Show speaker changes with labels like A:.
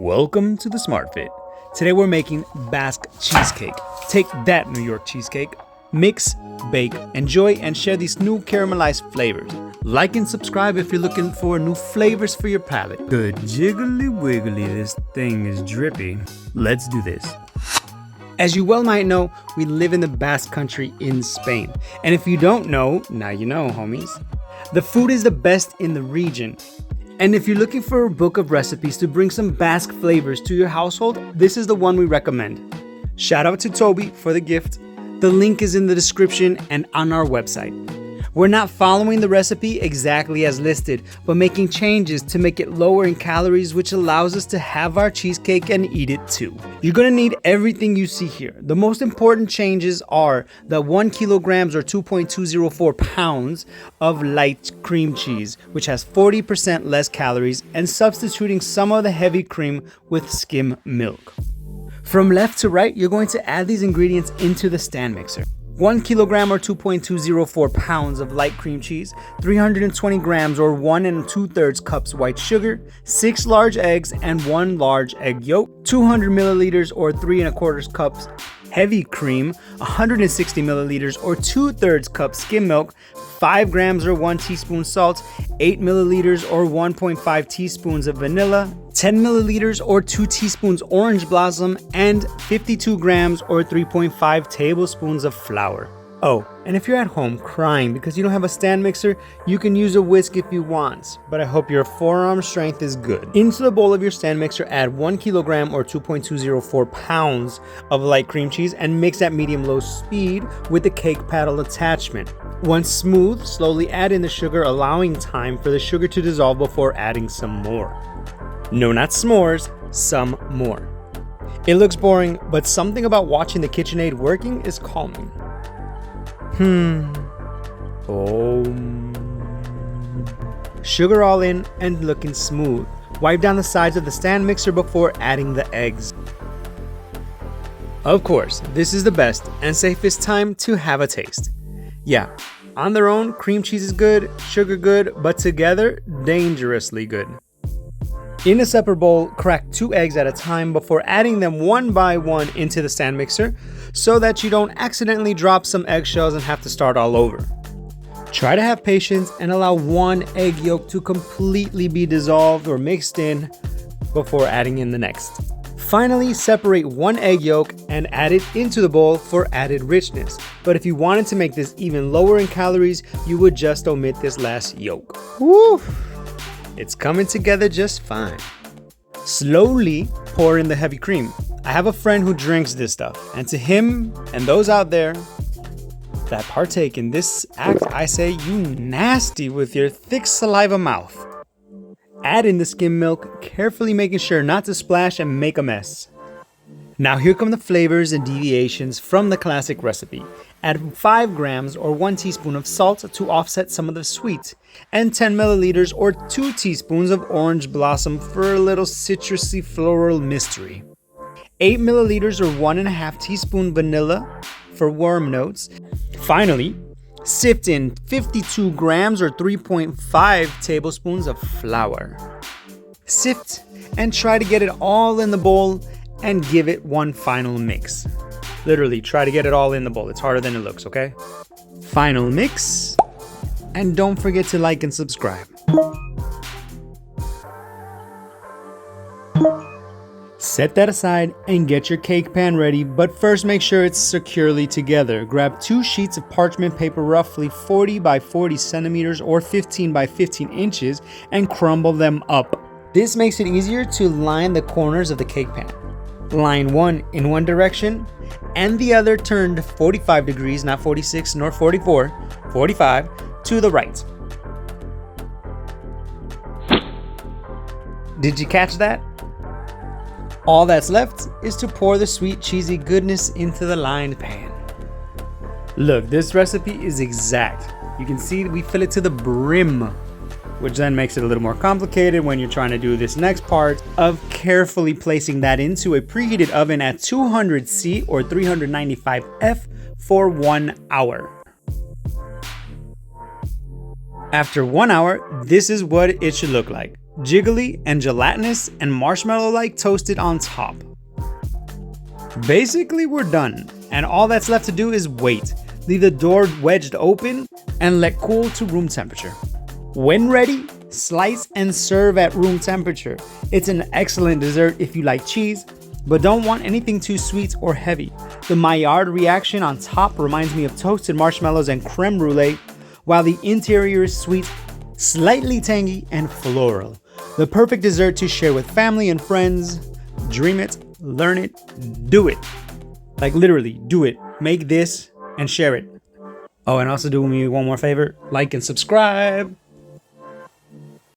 A: Welcome to the Smart Fit. Today we're making Basque Cheesecake. Take that, New York cheesecake. Mix, bake, enjoy, and share these new caramelized flavors. Like and subscribe if you're looking for new flavors for your palate. Good jiggly wiggly, this thing is drippy. Let's do this. As you well might know, we live in the Basque country in Spain. And if you don't know, now you know, homies. The food is the best in the region. And if you're looking for a book of recipes to bring some Basque flavors to your household, this is the one we recommend. Shout out to Toby for the gift. The link is in the description and on our website. We're not following the recipe exactly as listed, but making changes to make it lower in calories, which allows us to have our cheesecake and eat it too. You're gonna need everything you see here. The most important changes are the 1 kilogram or 2.204 pounds of light cream cheese, which has 40% less calories, and substituting some of the heavy cream with skim milk. From left to right, you're going to add these ingredients into the stand mixer. 1 kilogram or 2.204 pounds of light cream cheese, 320 grams or 1 2/3 cups white sugar, 6 large eggs and 1 large egg yolk, 200 milliliters or 3 1/4 cups heavy cream, 160 milliliters or 2/3 cup skim milk, 5 grams or 1 teaspoon salt, 8 milliliters or 1.5 teaspoons of vanilla, 10 milliliters or 2 teaspoons orange blossom, and 52 grams or 3.5 tablespoons of flour. Oh, and if you're at home crying because you don't have a stand mixer, you can use a whisk if you want, but I hope your forearm strength is good. Into the bowl of your stand mixer, add 1 kilogram or 2.204 pounds of light cream cheese and mix at medium-low speed with the cake paddle attachment. Once smooth, slowly add in the sugar, allowing time for the sugar to dissolve before adding some more. No, not s'mores, some more. It looks boring, but something about watching the KitchenAid working is calming. Sugar all in and looking smooth. Wipe down the sides of the stand mixer before adding the eggs. Of course, this is the best and safest time to have a taste. Yeah, on their own, cream cheese is good, sugar good, but together, dangerously good. In a separate bowl, crack 2 eggs at a time before adding them one by one into the stand mixer so that you don't accidentally drop some eggshells and have to start all over. Try to have patience and allow 1 egg yolk to completely be dissolved or mixed in before adding in the next. Finally, separate 1 egg yolk and add it into the bowl for added richness. But if you wanted to make this even lower in calories, you would just omit this last yolk. Woo! It's coming together just fine. Slowly pour in the heavy cream. I have a friend who drinks this stuff, and to him and those out there that partake in this act, I say, you nasty with your thick saliva mouth. Add in the skim milk, carefully making sure not to splash and make a mess. Now here come the flavors and deviations from the classic recipe. Add 5 grams or 1 teaspoon of salt to offset some of the sweet, and 10 milliliters or 2 teaspoons of orange blossom for a little citrusy floral mystery. 8 milliliters or 1 1/2 teaspoon vanilla for warm notes. Finally, sift in 52 grams or 3.5 tablespoons of flour. Sift and try to get it all in the bowl and give it one final mix. Literally, try to get it all in the bowl. It's harder than it looks, okay? Final mix. And don't forget to like and subscribe. Set that aside and get your cake pan ready, but first make sure it's securely together. Grab 2 sheets of parchment paper roughly 40 by 40 centimeters or 15 by 15 inches and crumble them up. This makes it easier to line the corners of the cake pan. Line one in one direction and the other turned 45 degrees, not 46 nor 44, 45 to the right. Did you catch that? All that's left is to pour the sweet cheesy goodness into the lined pan. Look, this recipe is exact. You can see we fill it to the brim, which then makes it a little more complicated when you're trying to do this next part of carefully placing that into a preheated oven at 200 C or 395 F for 1 hour. After 1 hour, this is what it should look like. jiggly and gelatinous and marshmallow-like toasted on top. Basically, we're done, and all that's left to do is wait. Leave the door wedged open and let cool to room temperature. When ready, slice and serve at room temperature. It's an excellent dessert if you like cheese, but don't want anything too sweet or heavy. The Maillard reaction on top reminds me of toasted marshmallows and creme brulee, while the interior is sweet, slightly tangy, and floral. The perfect dessert to share with family and friends. Dream it, learn it, do it. Like literally, do it. Make this and share it. Oh, and also do me one more favor, like and subscribe.